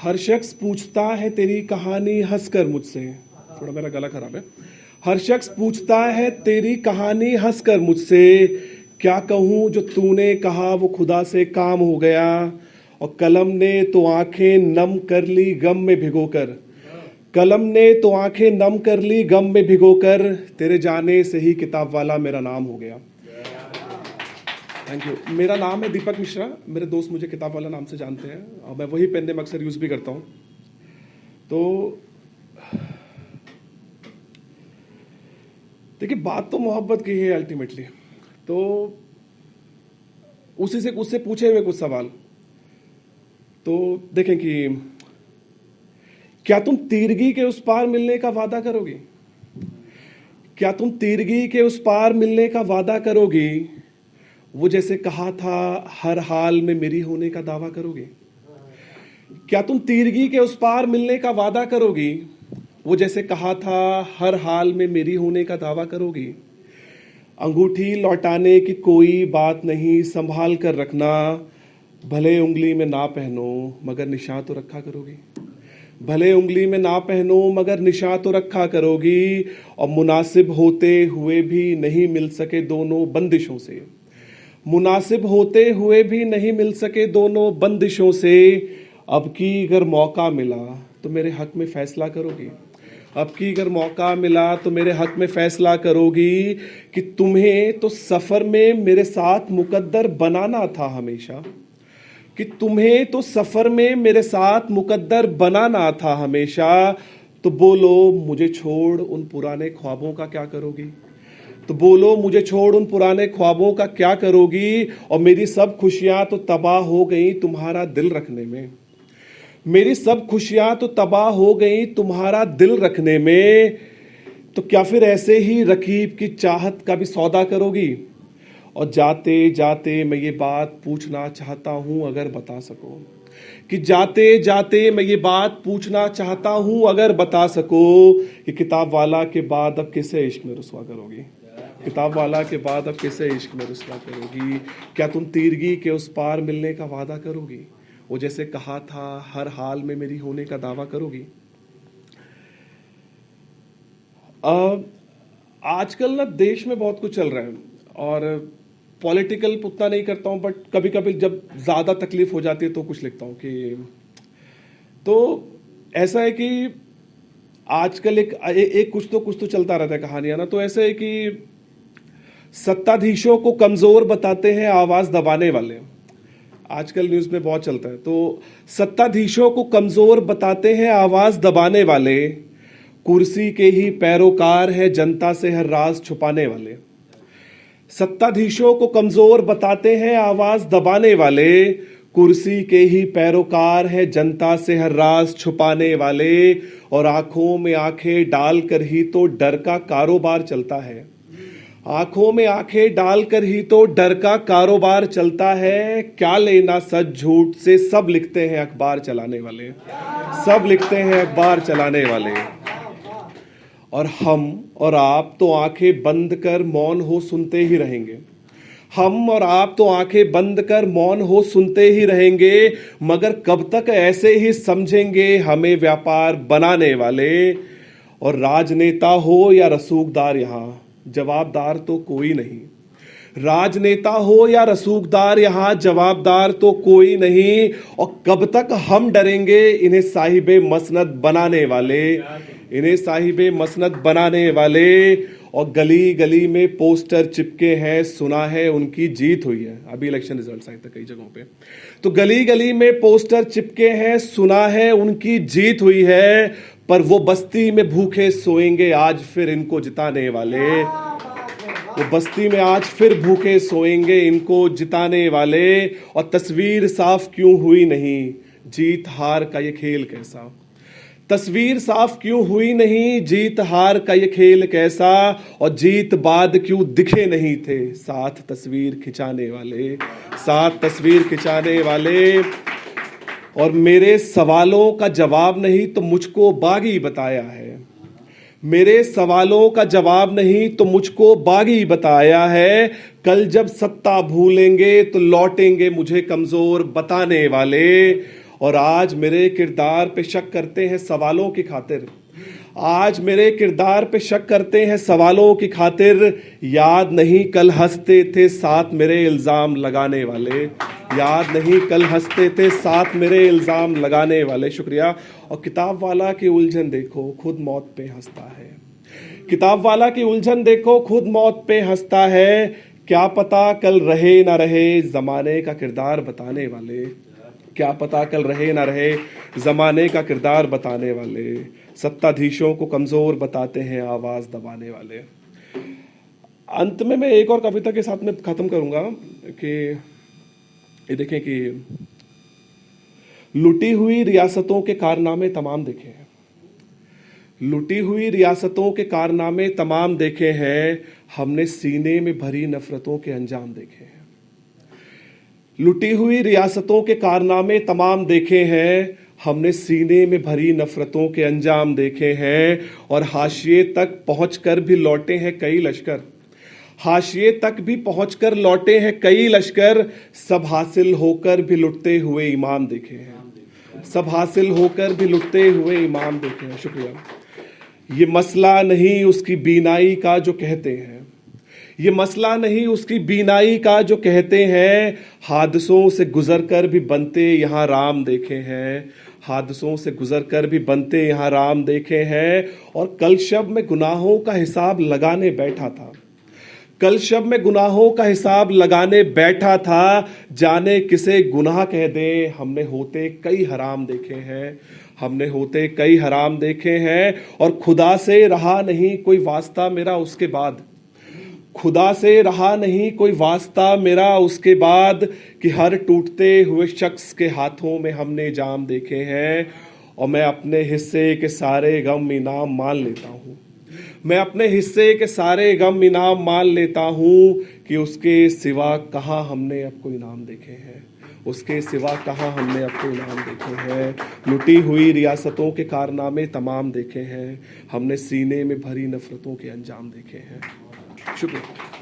हर शख्स पूछता है तेरी कहानी हंसकर मुझसे। थोड़ा मेरा गला खराब है। हर शख्स पूछता है तेरी कहानी हंसकर मुझसे, क्या कहूँ जो तूने कहा वो खुदा से काम हो गया। और कलम ने तो आंखें नम कर ली गम में भिगोकर, कलम ने तो आंखें नम कर ली गम में भिगोकर, तेरे जाने से ही किताब वाला मेरा नाम हो गया। Thank you. मेरा नाम है दीपक मिश्रा। मेरे दोस्त मुझे किताब वाला नाम से जानते हैं और मैं वही पेन नेम अक्सर यूज़ भी करता हूँ। तो देखिए, बात तो मोहब्बत की है अल्टीमेटली। तो उससे पूछे हुए कुछ सवाल तो देखें कि क्या तुम तीरगी के उस पार मिलने का वादा करोगी? क्या तुम तीरगी के उस पार मिलने का वादा करोगी? वो जैसे कहा था हर हाल में मेरी होने का दावा करोगी? क्या तुम तीरगी के उस पार मिलने का वादा करोगी? वो जैसे कहा था हर हाल में मेरी होने का दावा करोगी? अंगूठी लौटाने की कोई बात नहीं, संभाल कर रखना, भले उंगली में ना पहनो मगर निशान तो रखा करोगी। भले उंगली में ना पहनो मगर निशान तो रखा करोगी। और मुनासिब होते हुए भी नहीं मिल सके दोनों बंदिशों से, मुनासिब होते हुए भी नहीं मिल सके दोनों बंदिशों से। अब की अगर मौका मिला तो मेरे हक में फैसला करोगी? अब की अगर मौका मिला तो मेरे हक में फैसला करोगी कि तुम्हें तो सफर में मेरे साथ मुकद्दर बनाना था हमेशा, कि तुम्हें तो सफर में मेरे साथ मुकद्दर बनाना था हमेशा। तो बोलो मुझे छोड़ उन पुराने ख्वाबों का क्या करोगी? तो बोलो मुझे छोड़ उन पुराने ख्वाबों का क्या करोगी? और मेरी सब खुशियां तो तबाह हो गई तुम्हारा दिल रखने में, मेरी सब खुशियां तो तबाह हो गई तुम्हारा दिल रखने में। तो क्या फिर ऐसे ही रकीब की चाहत का भी सौदा करोगी? और जाते जाते मैं ये बात पूछना चाहता हूं अगर बता सको, कि जाते जाते मैं ये बात पूछना चाहता हूं अगर बता सको, कि किताब वाला के बाद अब किसे इश्क में रुसवा करोगी? किताब वाला के बाद अब किसे इश्क में रुसवा करोगी? क्या तुम तीरगी के उस पार मिलने का वादा करोगी? वो जैसे कहा था हर हाल में मेरी होने का दावा करोगी? आजकल ना देश में बहुत कुछ चल रहा है और पॉलिटिकल उतना नहीं करता हूँ, बट कभी कभी जब ज़्यादा तकलीफ हो जाती है तो कुछ लिखता हूँ कि तो ऐसा है कि आजकल एक कुछ तो चलता रहता है कहानियां ना। तो ऐसा है कि सत्ताधीशों को कमजोर बताते हैं आवाज दबाने वाले, आजकल न्यूज में बहुत चलता है। तो सत्ताधीशों को कमजोर बताते हैं आवाज दबाने वाले, कुर्सी के ही पैरोकार है जनता से हर राज छुपाने वाले। सत्ताधीशों को कमजोर बताते हैं आवाज दबाने वाले, कुर्सी के ही पैरोकार है जनता से हर राज छुपाने वाले। और आंखों में आंखें डालकर ही तो डर का कारोबार चलता है, आंखों में आंखें डालकर ही तो डर का कारोबार चलता है। क्या लेना सच झूठ से, सब लिखते हैं अखबार चलाने वाले, सब लिखते हैं अखबार चलाने वाले। और हम और आप तो आंखें बंद कर मौन हो सुनते ही रहेंगे, हम और आप तो आंखें बंद कर मौन हो सुनते ही रहेंगे। मगर कब तक ऐसे ही समझेंगे हमें व्यापार बनाने वाले? और राजनेता हो या रसूखदार यहां जवाबदार तो कोई नहीं, राजनेता हो या रसूखदार यहां जवाबदार तो कोई नहीं। और कब तक हम डरेंगे इन्हें साहिबे मसनद बनाने वाले, इन्हें साहिबे मसनद बनाने वाले। और गली गली में पोस्टर चिपके हैं, सुना है उनकी जीत हुई है। अभी इलेक्शन रिजल्ट्स आए थे कई जगहों पे, तो गली गली में पोस्टर चिपके हैं, सुना है उनकी जीत हुई है। पर वो बस्ती में भूखे सोएंगे आज फिर इनको जिताने वाले, वो बस्ती में आज फिर भूखे सोएंगे इनको जिताने वाले। और तस्वीर साफ क्यों हुई नहीं, जीत हार का ये खेल कैसा? तस्वीर साफ क्यों हुई नहीं, जीत हार का ये खेल कैसा? और जीत बाद क्यों दिखे नहीं थे साथ तस्वीर खिंचाने वाले, साथ तस्वीर खिंचाने वाले? और मेरे सवालों का जवाब नहीं तो मुझको बागी बताया है, मेरे सवालों का जवाब नहीं तो मुझको बागी बताया है। कल जब सत्ता भूलेंगे तो लौटेंगे मुझे कमजोर बताने वाले। और आज मेरे किरदार पे शक करते हैं सवालों की खातिर। आज मेरे किरदार पे शक करते हैं सवालों की खातिर। याद नहीं कल हंसते थे साथ मेरे इल्जाम लगाने वाले। याद नहीं कल हंसते थे साथ मेरे इल्जाम लगाने वाले। शुक्रिया। और किताब वाला की उलझन देखो खुद मौत पे हंसता है। किताब वाला की उलझन देखो खुद मौत पे हंसता है। क्या पता कल रहे ना रहे जमाने का किरदार बताने वाले। क्या पता कल रहे ना रहे जमाने का किरदार बताने वाले। सत्ताधीशों को कमजोर बताते हैं आवाज दबाने वाले। अंत में मैं एक और कविता के साथ में खत्म करूंगा कि ये देखें कि लुटी हुई रियासतों के कारनामे तमाम देखे हैं। लुटी हुई रियासतों के कारनामे तमाम देखे हैं। हमने सीने में भरी नफरतों के अंजाम देखे हैं। लुटी हुई रियासतों के कारनामे तमाम देखे हैं। हमने सीने में भरी नफरतों के अंजाम देखे हैं। और हाशिए तक पहुंचकर भी लौटे हैं कई लश्कर। हाशिए तक भी पहुंचकर लौटे हैं कई लश्कर। सब हासिल होकर भी लुटते हुए इमाम देखे हैं। सब हासिल होकर भी लुटते हुए इमाम देखे हैं। शुक्रिया। ये मसला नहीं उसकी बीनाई का जो कहते हैं। ये मसला नहीं उसकी बीनाई का जो कहते हैं। हादसों से गुजर कर भी बनते यहाँ राम देखे हैं। हादसों से गुजर कर भी बनते यहाँ राम देखे हैं। और कल शब में गुनाहों का हिसाब लगाने बैठा था। कल शब में गुनाहों का हिसाब लगाने बैठा था। जाने किसे गुनाह कह दे हमने होते कई हराम देखे हैं। हमने होते कई हराम देखे हैं। और खुदा से रहा नहीं कोई वास्ता मेरा उसके बाद। खुदा से रहा नहीं कोई वास्ता मेरा उसके बाद। कि हर टूटते हुए शख्स के हाथों में हमने जाम देखे हैं। और मैं अपने हिस्से के सारे गम इनाम मान लेता हूँ। मैं अपने हिस्से के सारे गम इनाम मान लेता हूँ। कि उसके सिवा कहाँ हमने अब कोई इनाम देखे हैं। उसके सिवा कहाँ हमने अब कोई इनाम देखे हैं। लुटी हुई रियासतों के कारनामे तमाम देखे हैं। हमने सीने में भरी नफरतों के अंजाम देखे हैं। शुक्रिया।